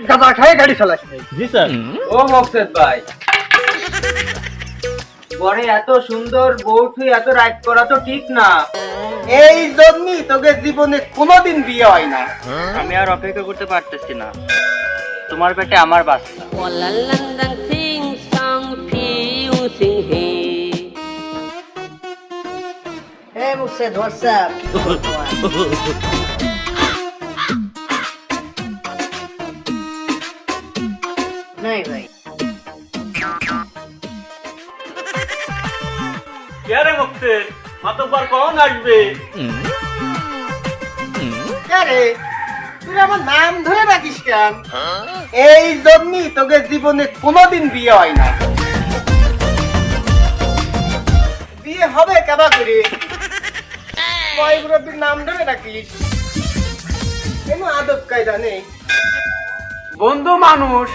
গাঁজা খায় গাড়ি চালাস? জি স্যার। ও মকসেদ ভাই, পরে এত সুন্দর বউ তুই এত রাইট করা তো ঠিক না। এই জন্যই তোকে জীবনে কোনোদিন বিয়ে হয় না। আমি আর অপেক্ষা করতে পারতেছি না, তোমার পেটে আমার বাচ্চা। Hey, Muksid, what's up? नहीं भाई কে রে মুক্তের, মাতব্বর কখন আসবে? আরে তুই আমার নাম ধরে রাখিস কেন? এই জন্যই তোকে জীবনে কোনোদিন বিয়ে হয় না। বিয়ে হবে কেবা করে? কয় মুরব্বীর নাম ধরে রাখিস, কোনো আদব কায়দা নেই। বন্ধু মানুষ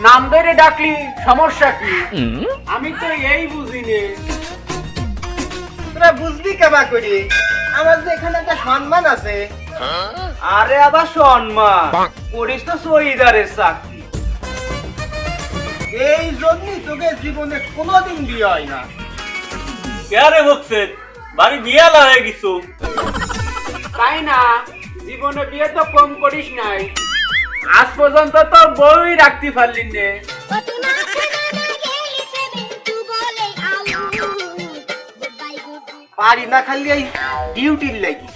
নাম ধরে ডাকলি সমস্যা কি? আমি তো এই বুঝিনি, তোরা বুঝবি কেবা করে? আমার যে এখানে একটা সম্মান আছে। আরে আবার সম্মান করিস তো শহীদারের চাকরি। এই জন্যই তোকে জীবনে কোনোদিন বিয়ে হয় না। কে রে মুক্তের, বাড়ি বিয়ালা হয়ে গেছো। তাই না, জীবনে বিয়ে তো কম করিস নাই, আজ পর্যন্ত তো বউই রাখতে পারলি নে। পারি না খালি এই ডিউটির লাগি,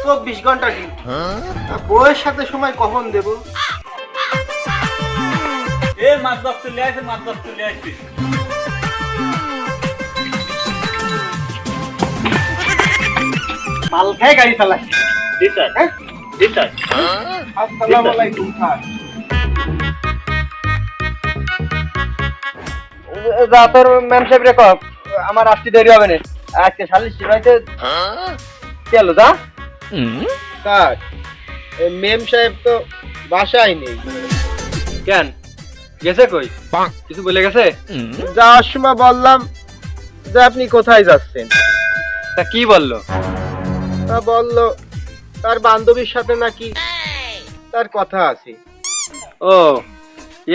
24 ঘন্টা ডিউটি। বউয়ের সাথে সময় কখন দেব? এ মাতব্বর চলে আসে, মাতব্বর চলে আসে। মাল খায় গাড়ি চালাস? জি স্যার, হ্যাঁ? জি স্যার। আসসালামু আলাইকুম স্যার। যা তোর ম্যাম সাহেব রে কব, আমার আসতে দেরি হবে না, আজকে সালিশ হইতে চলো যা। স্যার ম্যাম সাহেব তো বাসায় নেই। কেন গেছে কই? কিছু বলে গেছে? যাওয়ার সময় বললাম যে আপনি কোথায় যাচ্ছেন, তা কি বললো? তা বললো তার বান্ধবীর সাথে নাকি তার কথা আছে। ও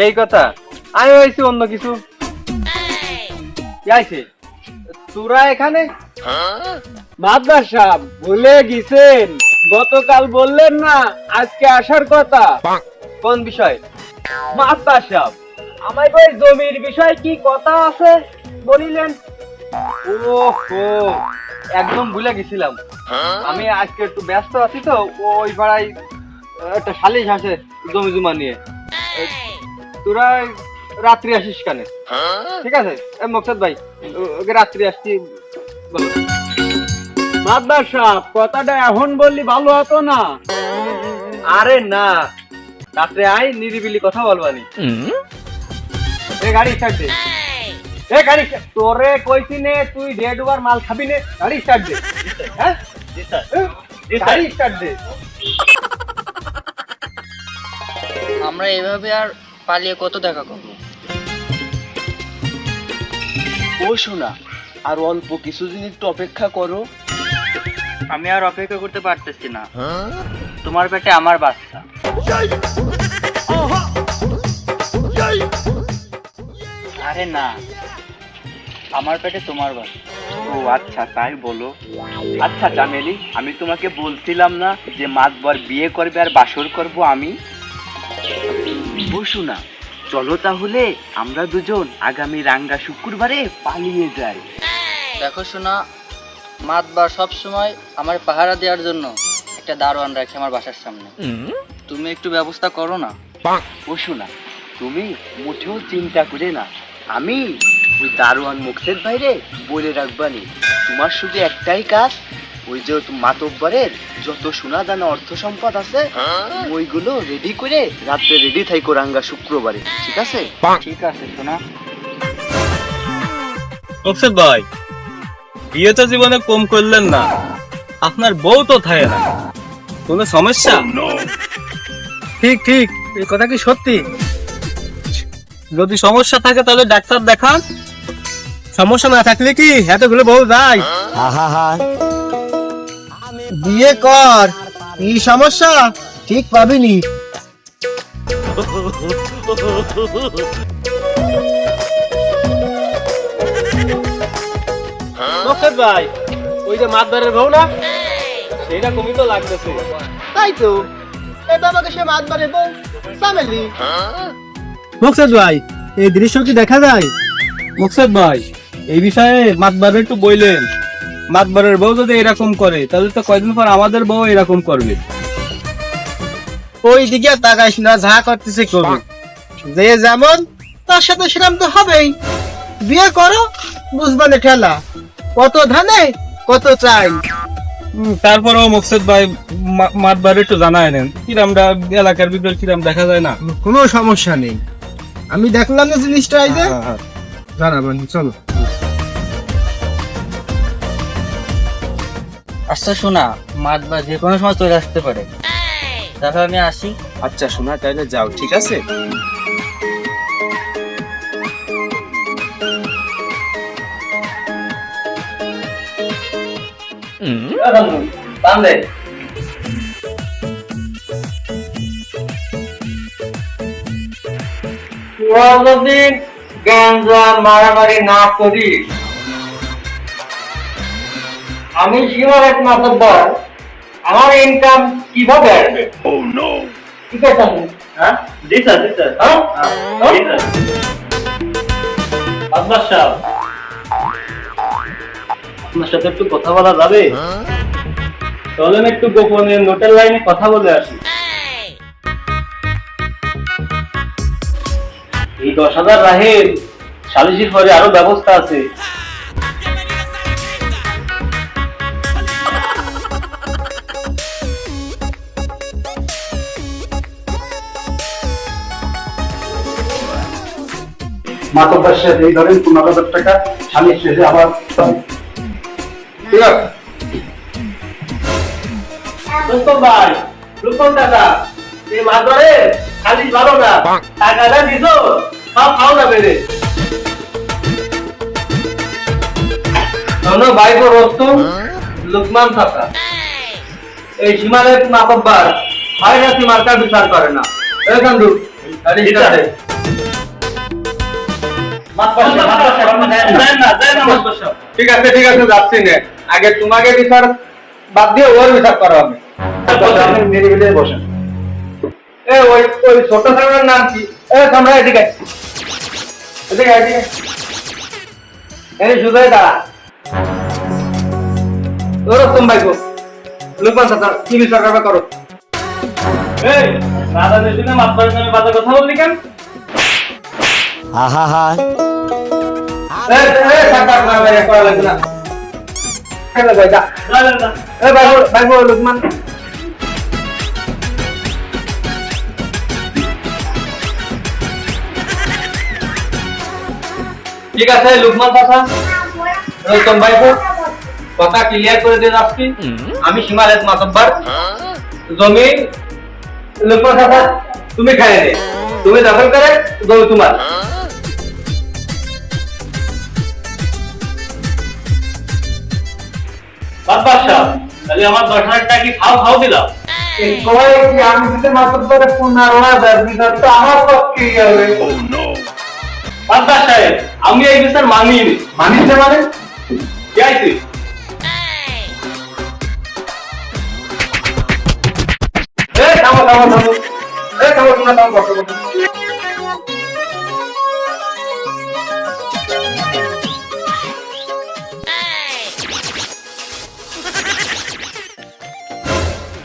এই কথা, আমি হয়েছি অন্য কিছু। কি আইছে তোরা এখানে? মাদ্রাস সাহেব ভুলে গেছেন, গতকাল বললেন না আজকে আসার কথা। কোন বিষয়? মাদ্রাস সাহেব আমায় ওই জমির বিষয় কি কথা আছে বলিলেন। ওহো, একদম ভুলে গেছিলাম। আমি আজকে একটু ব্যস্ত আছি তো, ওই পাড়ায় একটা সালিশ আছে জমি জমা নিয়ে। তোরা রাত্রি আসিস কেন? ঠিক আছে মকসদ ভাই, ওকে রাত্রি আসছি বলো। মাদ্রাস সাহেব কথাটা এখন বললি ভালো হতো না? আরে না, রাত্রে আয়, নিরিবিলি কথা বলবানি। এ গাড়ি স্টার্ট দে, এ গাড়ি তোরে কইছি নে তুই ডেড ওভার মাল খাবি নে, গাড়ি স্টার্ট দে। হ্যাঁ জি স্যার। গাড়ি স্টার্ট দে। আমরা এভাবে আর পালিয়ে কত দেখা করবো? ও শোনা, আর অল্প কিছুদিন একটু অপেক্ষা করো। আমি আর অপেক্ষা করতে পারতেছি না, তোমার পেটে আমার বাচ্চা। আরে না, আমার পেটে তোমার বাচ্চা। ও আচ্ছা, তাই বলো। আচ্ছা চামেলি, আমি তোমাকে বলছিলাম না যে মাতবর বিয়ে করবে আর বাসর করব আমি? ও শোনা, চলো তাহলে আমরা দুজন আগামী রাঙ্গা শুক্রবারে পালিয়ে যাই। দেখো শোনা, মাতবার সব সময় আমার পাহারা দেওয়ার জন্য একটা দারোয়ান রাখে আমার বাসার সামনে। তুমি একটু ব্যবস্থা করো না। ও শোনা, তুমি মুঠেও চিন্তা করে না, আমি ওই দারোয়ান মুকসেদ ভাইরে বলে রাখবানি। তোমার শুধু একটাই কাজ, ওই যে মাতব্বরের যত সোনা দানা অর্থ সম্পদ আছে ওইগুলো রেডি করে রাত্রে রেডি থাইকো রাঙ্গা শুক্রবারে, ঠিক আছে? ঠিক আছে শোনা। মুক্তের ভাই, বিয়ে তো জীবনে কম করলেন না, আপনার বউ তো থাকে না, কোনো সমস্যা? ঠিক ঠিক, এই কথা কি সত্যি? যদি সমস্যা থাকে তাহলে ডাক্তার দেখান। সমস্যা না থাকলে কি এতগুলো বউ যায়? বিয়ে কর, এই সমস্যা ঠিক পাবিনি। মোকসেদ ভাই, ওই যে মাতবারের বউ না, সেইরকমই তো লাগতেছে। তাই তো, এটা আমাকে সে মাতবারে বউ সামেলি। মুকসেদ ভাই, এই দৃশ্য কি দেখা যায়? মোকসেদ ভাই, এই বিষয়ে মাতবারের একটু বললেন। মাতবারের বউ যদি এরকম করে, তাহলে তো কয়দিন পর আমাদের বউ এরকম করবে। ওই দিকে তাকাইস না, যা করতেছে করবে। যে যেমন তার সাথে সেরকম তো হবেই। বিয়ে করো, বুঝবানে ঠেলা। কত ধানে কত চাই। তারপরেও মোকসেদ ভাই, মাতবারের একটু জানায় নেন, কিরামটা এলাকার ভিতর কিরাম দেখা যায় না। কোনো সমস্যা নেই, আমি দেখলাম না জিনিসটা, এই যে জানাবেন। চলো। আচ্ছা শোনা, মাতবার যে কোনো সময় চলে আসতে পারে, তাহলে আমি আসি। আচ্ছা শোনা, তাহলে যাও, ঠিক আছে? যদি গাঞ্জা মারামারি না করি, আমি শিওর মাতব্বর, আমার ইনকাম কিভাবে আসবে? ঠিক আছে? হ্যাঁ, জি স্যার, জি স্যার। আপনার সাহেব, আপনার সাথে একটু কথা বলা যাবে? চলেন একটু গোপনে নোটের লাইনে কথা বলে আসি। এই 10,000 রাহের সালিশির পরে আরো ব্যবস্থা আছে। মাতব্বর সাহেব, এই ধরেন 15,000 টাকা সালিশ শেষে আমার ঠিক আছে। দোস্ত ভাই, রূপন দাদা, এই মাতবারে খালি ভালো না, টাকাটা দিছো সব খাও না বেড়ে। শোনো ভাই গো রস্তম, লুকমান চাচা, এই সীমারের মাতব্বর ভাইরাসি মার্কার বিচার করে না। এই কান্দু, গাড়ি হিটাতে। ঠিক আছে, ঠিক আছে, যাচ্ছি না। আগে তোমাকে বিচার বাদ দিয়ে ওর বিচার করো। আমি আপনি নিরিবিলি বসেন। ওই ওই ছোট ছেলের নাম কি? তোমরা এদিকে এদিকে এদিকে এই সুদাই দাঁড়া। তোর তুমি ভাই গো, লুকমান চাচা কি বিচার করবে করো। এই দাদা দেশে না মাতবারের নামে বাজে কথা বললি কেন? থাক না মেরে করা লাগবে না। খেলে ভাই যা। ভাই গো লুকমান, ঠিক আছে লুকমান চাচা, রতন ভাই কথা ক্লিয়ার করে দিয়ে যাচ্ছি। আমি সীমারেত মাতব্বর, জমি লুকমান চাচা তুমি খাই নে, তুমি দখল করে জমি তোমার। বাদবাদ সাহেব, তাহলে আমার 10,000 টাকা কি খাও খাও দিলাম? আমি যদি মাতব্বরে 15,000 দিতাম তো আমার পক্ষেই হবে। বাদবাদ সাহেব, আমি এই বিচার মানিনি। মানিস না মানে? কি আইছি? থামো থামো থামো, থামো তোমরা, থামো কষ্ট করো।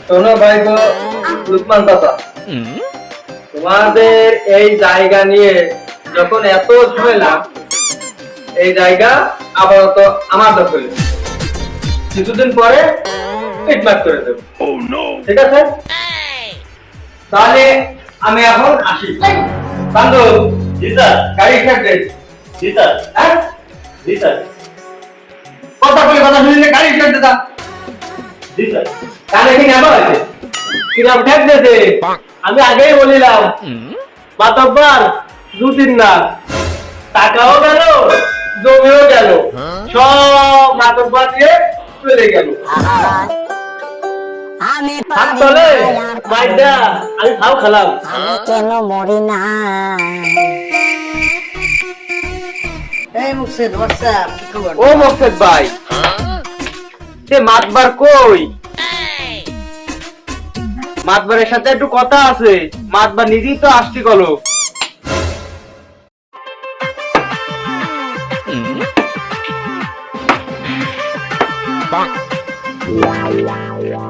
শোনো ভাই গো লুকমান চাচা, তোমাদের এই জায়গা নিয়ে যখন এত ঝামেলা, এই জায়গা আপাতত আমার দখলে, কিছুদিন পরে ট্রিটমেন্ট করে দেবো। ঠিক আছে? তাহলে আমি এখন আসি। বান্ধব, জি স্যার, গাড়ি স্টার্ট দে। জি স্যার, হ্যাঁ, জি স্যার, কথা বলে কথা শুনলে গাড়ি স্টার্ট দে। জি স্যার। কানে কি নেবা আছে? কিরাম ঠেক দে। আমি আগেই বলিলাম মাতব্বর 2-3 না, টাকাও গেল, জমিও গেল, সব মাতব্বর দিয়ে চলে গেল। আমি হাত তোলে বাইদা আমি খাও খেলাম কেন মরি না এই মুকসেদ হোয়াটসঅ্যাপ কি খবর ও মকসেদ ভাই সে মাতবার কই? মাতবারের সাথে একটু কথা আছে, মাতবার নিজেই তো আসছি গলো।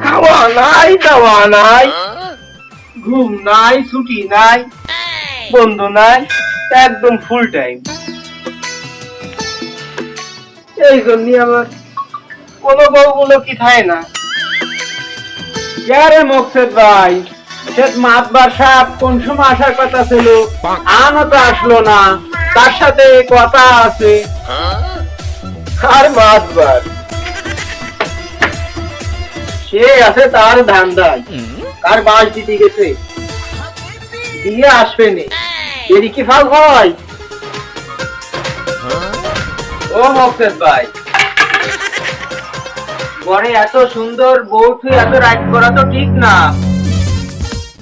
খাওয়া নাই, দাওয়া নাই, ঘুম নাই, ছুটি নাই, বন্ধ নাই, একদম ফুল টাইম। এই জন্য আমার কোনো বউগুলো কি থাকে না। ইয়ারে মকসেদ ভাই, সে মাতবার সাহেব কোন সময় আসার কথা ছিল, আনও তো আসলো না, তার সাথে কথা আছে। আর মাতবার সে আছে তার ধান্দায়, কার বাস দিতে গেছে, দিয়ে আসবে নে, এরই কি ফাল হয়? ও মকসেদ ভাই, ঘরে এত সুন্দর বউ তুই এত রাইট করা তো ঠিক না।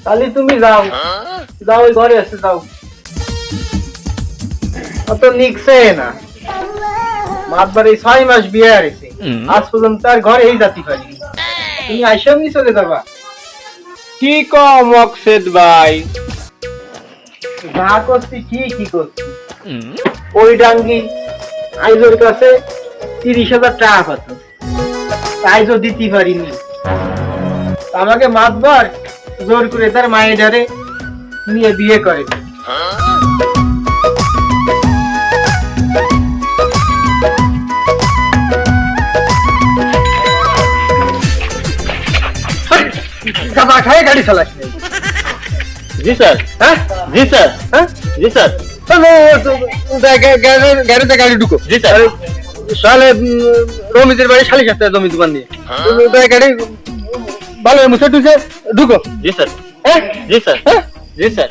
তাহলে তুমি যাও, যাও ওই ঘরে এসে যাও, অত নিকছে না। মাতবার এই 6 মাস বিয়ে হারিয়েছে, আজ পর্যন্ত তার ঘরে এই জাতি পারিনি, তুমি আইসামনি চলে যাবা? কি কম মকসেদ ভাই, যা করছি কি করছি। ওই ডাঙ্গি আইজোর কাছে 30,000 টাকা পাত, আইজও দিতে পারিনি। আমাকে মাতবার জোর করে তার মায়ের ডারে নিয়ে বিয়ে করে। গাঁজা খায় গাড়ি চালাস? জি স্যার। হ্যাঁ জি স্যার। হ্যাঁ জি স্যার। গ্যারেজে গাড়ি ঢুকো। জি স্যার। সালে রমিজের বাড়ি শালিশ আসতে জমি দোকান নিয়ে গাড়ি ভালো মুছে টুছে ঢুকো। জি স্যার। হ্যাঁ জি স্যার। হ্যাঁ জি স্যার।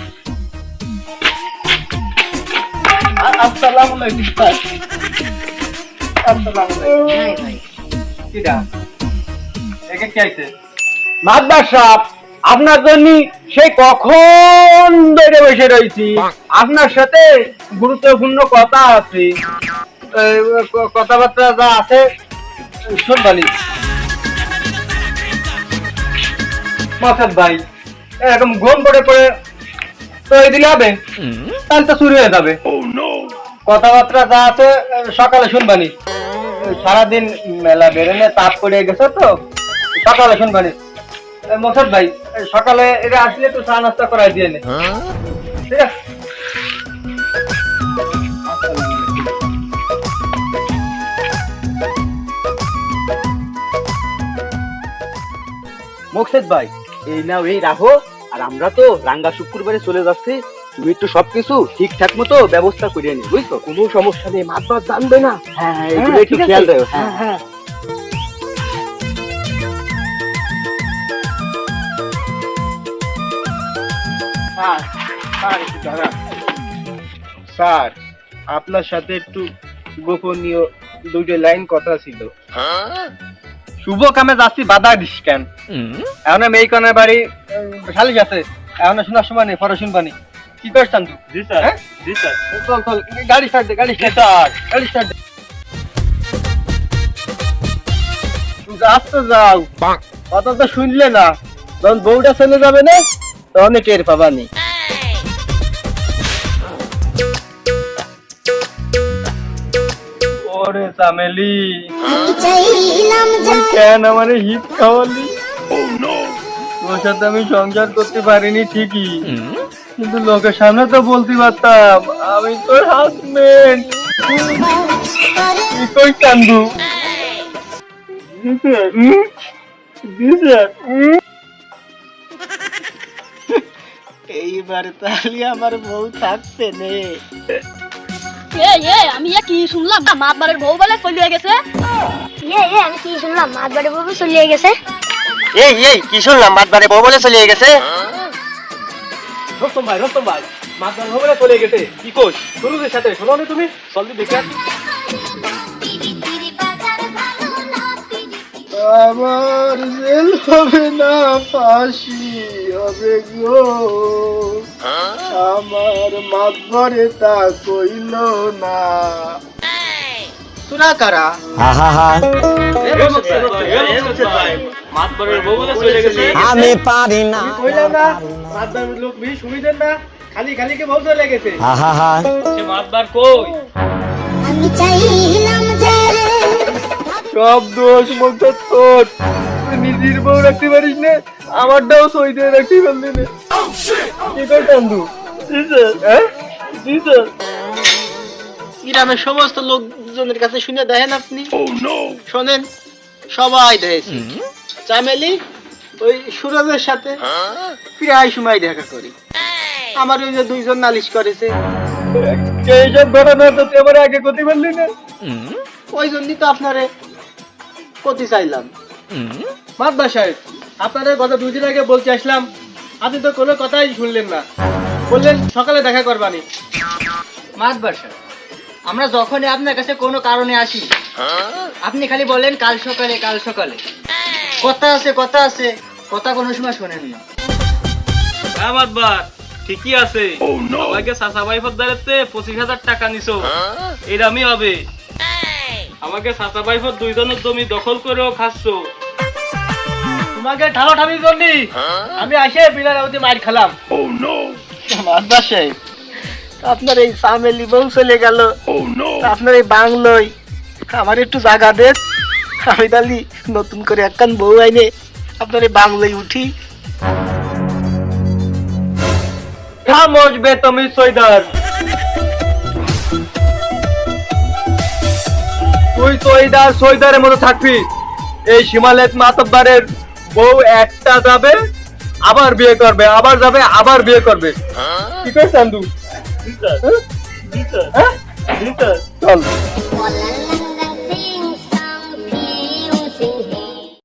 আসসালামু আলাইকুম স্যার। আসসালামু আলাইকুম। নাই ভাই কিডা একে কি আইছে? মাদবার সাহেব, আপনার জন্য সেই কখন ধরে বসে রয়েছি, আপনার সাথে গুরুত্বপূর্ণ কথা আছে। কথাবার্তা যা আছে শুনবানি। মাসাদ ভাই এরকম ঘুম পড়ে পড়ে তো এই দিলে হবে, তাহলে তো শুরু হয়ে যাবে। কথাবার্তা যা আছে সকালে শুনবানি। সারাদিন মেলা বেরোনে তাপ পড়ে গেছে তো, সকালে শুনবানি। মোসাদ ভাই সকালে এরা আসলে একটু চা নাস্তা করাই দিয়ে নে, ঠিক আছে? মকসেদ ভাই, এই নাও, এই রাখো। আর আমরা তো রাঙ্গা শুক্রবারে চলে যাচ্ছি, তুমি একটু সবকিছু ঠিকঠাক মতো ব্যবস্থা করে নি, বুঝছো? কোনো সমস্যা নেই, মাতবার জানবে না। হ্যাঁ হ্যাঁ, এগুলো একটু খেয়াল রাখো। হ্যাঁ হ্যাঁ। স্যার, আপনার সাথে একটু গোপনীয় দুটো লাইন কথা ছিল। শুভ কামে যাচ্ছি, বাধা দিস কেন? এখন এই কনের বাড়ি শালিশ আছে, এখন শোনার সময় নেই, পরে শুনবানি। কি করছেন তুই? জি স্যার। হ্যাঁ? জি স্যার। চল চল, গাড়ি স্টার্ট দে, গাড়ি স্টার্ট গাড়ি স্টার্ট দে। যাস তো যাও, কথা তো শুনলে না, যখন বউটা চলে যাবে না তখন টের পাবানি। ওরে চামেলি, তুই কেন আমার হিপ খাওয়ালি? তোর সাথে আমি সংসার করতে পারিনি ঠিকই, কিন্তু লোকের সামনে তো বলতে পারতাম আমি তোর হাজবেন্ড। তুই কই কান্দু? এইবার তাহলে আমার বউ থাকছে নে। আমি কি শুনলাম মাতবারের বউ বলে চলিয়ে গেছে? আমি কি শুনলাম মাতবারের বউ চলিয়ে গেছে? এই কি শুনলাম মাতবারে বউ বলে চলে গেছে? রতন ভাই মাতবার বউ বলে চলে গেছে। কি কই? সুরুজের সাথে শোনো না তুমি? জলদি দেখে আসি। আমার জেল হবে না, ফাঁসি হবে গো। আমার মাতবরে তা কইল না। তোরা কারা? মাতবরের বউ বলে চলে গেছে। আমি পারি না কইলাম না মাতবার লোক বেশি শুনিতেন না, খালি খালি কে বউ চলে গেছে। সে মাতবার কই? আমি চাইলাম যে সব দোষ বলতে তোর, তুই নিজের বউ রাখতে পারিস না, আমারটাও সই দিয়ে রাখতে পারলি না। কি কর চান্দু? গ্রামের সমস্ত লোকজনের কাছে শুনে দেখেন আপনি, শোনেন সবাই দেখেছি চামেলি ওই সুরজের সাথে প্রায় সময় দেখা করি। আমার ওই যে দুইজন নালিশ করেছে, এইসব ঘটনা তো তুই আমার আগে করতে পারলি না, ওই জন্যই তো আপনারে করতে চাইলাম। মাতবা সাহেব, আপনাদের কথা 2 দিন আগে বলতে আসলাম, আপনি তো কোনো কথাই শুনলেন না, বললেন সকালে দেখা করবানি। মাতবার সাহেব, আমরা যখনই আপনার কাছে কোনো কারণে আসি, আপনি খালি বলেন কাল সকালে কাল সকালে। কথা আছে কথা আছে, কথা কোনো সময় শোনেন না। হ্যাঁ মাতবার, ঠিকই আছে। আমাকে সাসাবাই ফদ্দারেতে 25,000 টাকা নিছো, এরামই হবে। আমাকে সাসাবাই ফদ 2 জনের জমি দখল করেও খাচ্ছো। তোমাকে ঠালাঠালির জন্য আমি আসে বিনা রাউতে মার খেলাম। মাতবা সাহেব, আপনার এই চামেলি বউ চলে গেল, আপনার এই বাংলোয় আমার একটু জায়গা দেন, আমি তাহলে নতুন করে একখান বউ আইনে আপনার এই বাংলোয় উঠি। খামোশ বে তুমি সৈদার, তুই সৈদারের মতো থাকবি। এই সীমালেত মাতব্বারের বউ একটা যাবে, আবার বিয়ে করবে, আবার যাবে, আবার বিয়ে করবে। কি করে চান্দু? চল।